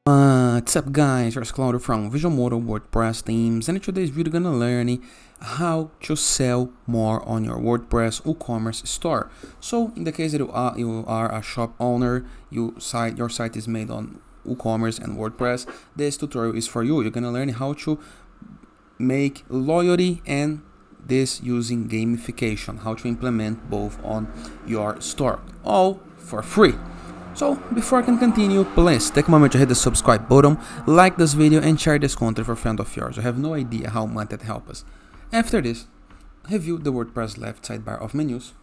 What's up guys, here's Claudio from Visualmodo WordPress themes, and in today's video we're gonna learn how to sell more on your WordPress WooCommerce store. So in the case that you are a shop owner, your site is made on WooCommerce and WordPress, this tutorial is for you. You're gonna learn how to make loyalty and this using gamification, how to implement both on your store, all for free. So, before I can continue, please take a moment to hit the subscribe button, like this video and share this content for friends of yours. I have no idea how much that helps us. After this, review the WordPress left sidebar of menus,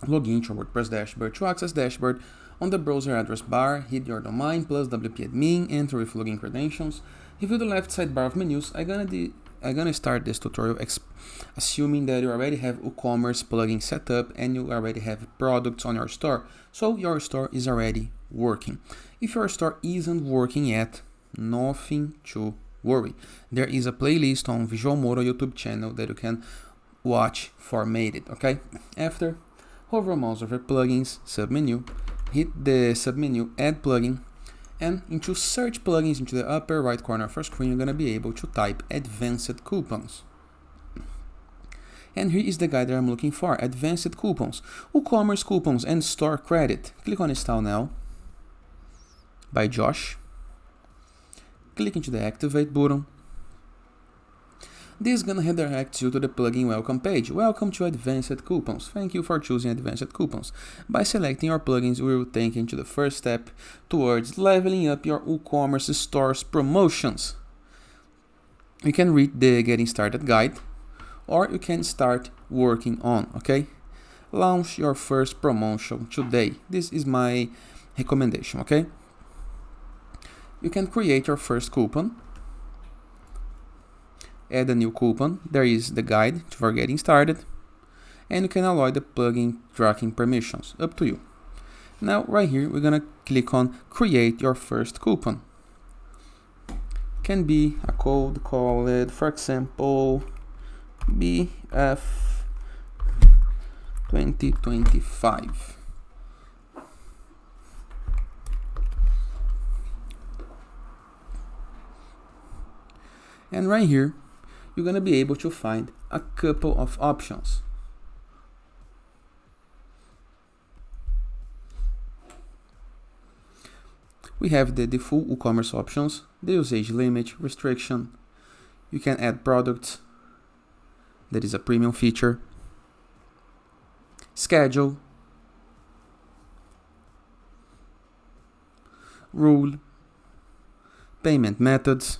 log in to your WordPress dashboard. To access dashboard, on the browser address bar, hit your domain plus WP admin, enter with login credentials, review the left sidebar of menus. I'm gonna start this tutorial assuming that you already have WooCommerce plugin set up and you already have products on your store, so your store is already working. If your store isn't working yet, nothing to worry. There is a playlist on Visualmodo YouTube channel that you can watch formatted. Okay. After, hover mouse over plugins submenu, hit the submenu add plugin, and into search plugins into the upper right corner of your screen, you're going to be able to type advanced coupons. And here is the guide that I'm looking for, advanced coupons, WooCommerce coupons and store credit. Click on install now by Josh. Click into the activate button. This is going to redirect you to the plugin welcome page. Welcome to advanced coupons. Thank you for choosing advanced coupons. By selecting your plugins, we will take you to the first step towards leveling up your WooCommerce store's promotions. You can read the getting started guide, or you can start working on, okay? Launch your first promotion today. This is my recommendation, okay? You can create your first coupon. Add a new coupon. There is the guide for getting started, and you can allow the plugin tracking permissions, up to you. Now right here we're gonna click on create your first coupon. Can be a code called, for example, BF 2025. And right here you're going to be able to find a couple of options. We have the default WooCommerce options, the usage limit, restriction. You can add products, that is a premium feature, schedule, rule, payment methods,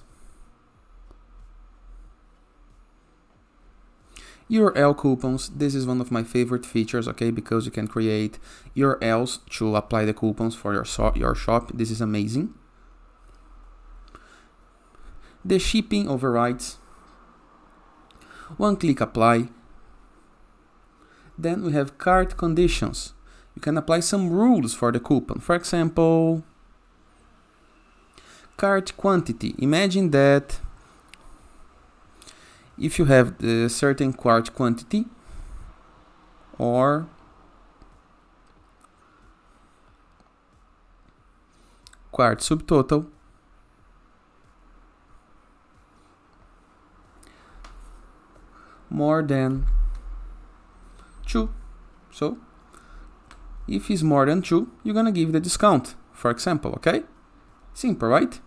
URL coupons. This is one of my favorite features, okay, because you can create URLs to apply the coupons for your shop. This is amazing. The shipping overrides, one-click apply. Then we have cart conditions. You can apply some rules for the coupon. For example, cart quantity. Imagine that if you have the certain cart quantity or cart subtotal more than 2. So if it's more than 2, you're gonna give the discount, for example, okay? Simple, right?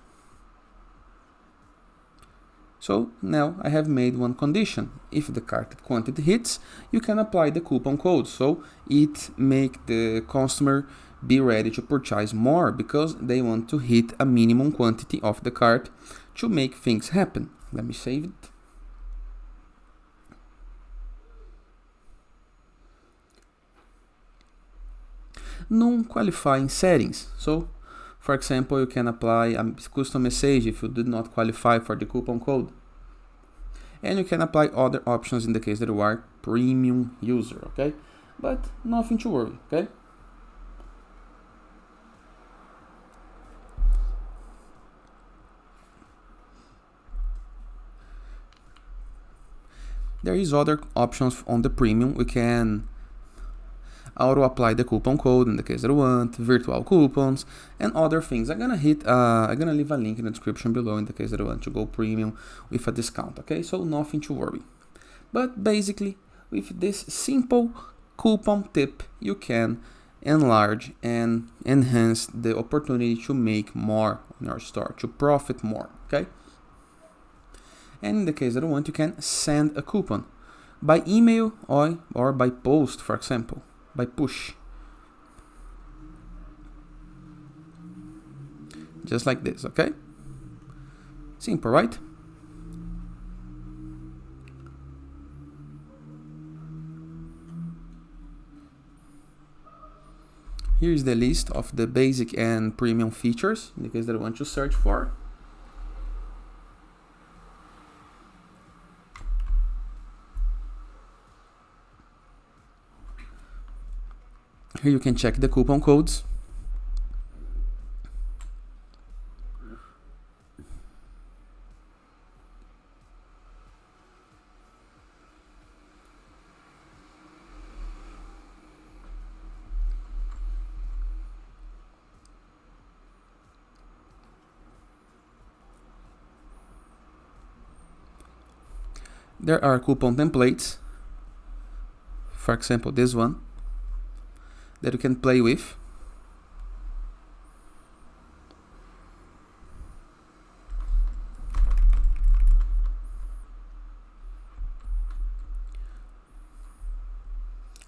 So now I have made one condition. If the cart quantity hits, you can apply the coupon code. So it make the customer be ready to purchase more because they want to hit a minimum quantity of the cart to make things happen. Let me save it. Non-qualifying settings. So for example, you can apply a custom message if you did not qualify for the coupon code. And you can apply other options in the case that you are premium user, okay? But nothing to worry, okay? There is other options on the premium. We can auto apply the coupon code in the case that you want, virtual coupons, and other things. I'm gonna leave a link in the description below in the case that you want to go premium with a discount, okay? So nothing to worry. But basically, with this simple coupon tip, you can enlarge and enhance the opportunity to make more on your store, to profit more, okay? And in the case that you want, you can send a coupon by email or by post, for example, by push. Just like this, okay? Simple, right? Here is the list of the basic and premium features in the case that I want to search for. Here you can check the coupon codes. There are coupon templates, for example this one, that you can play with.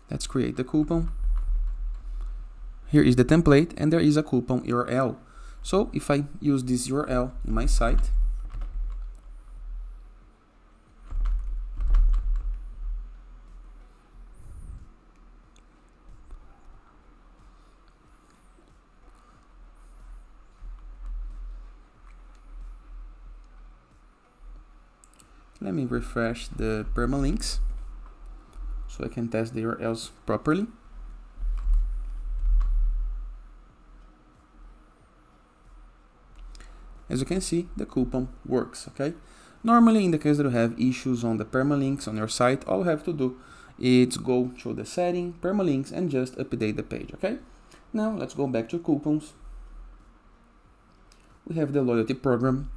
Let's create the coupon. Here is the template and there is a coupon URL. So if I use this URL in my site, let me refresh the permalinks so I can test the URLs properly. As you can see, the coupon works, okay? Normally, in the case that you have issues on the permalinks on your site, all you have to do is go to the setting, permalinks, and just update the page, okay? Now, let's go back to coupons. We have the loyalty program.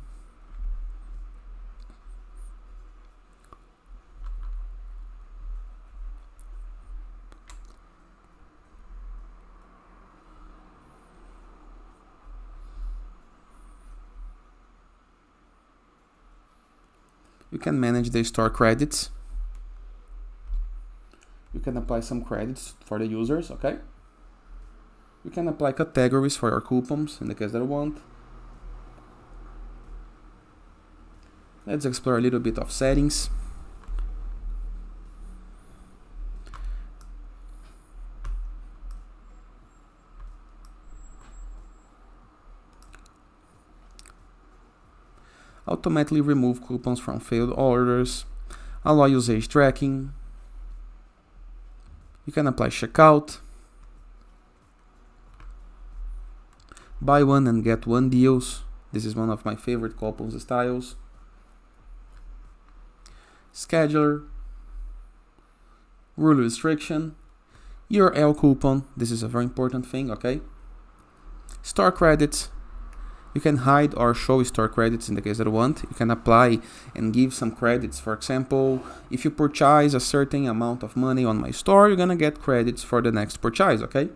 You can manage the store credits. You can apply some credits for the users, okay? You can apply categories for your coupons in the case that you want. Let's explore a little bit of settings. Automatically remove coupons from failed orders, allow usage tracking. You can apply checkout, buy one and get one deals. This is one of my favorite coupons styles. Scheduler, rule restriction, URL coupon. This is a very important thing, okay? Store credits. You can hide or show store credits in the case that you want. You can apply and give some credits. For example, if you purchase a certain amount of money on my store, you're gonna get credits for the next purchase, okay?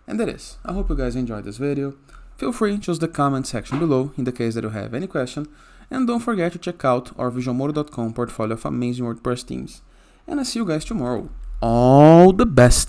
And that is. I hope you guys enjoyed this video. Feel free to use the comment section below in the case that you have any question. And don't forget to check out our Visualmodo.com portfolio of amazing WordPress themes. And I'll see you guys tomorrow. All the best!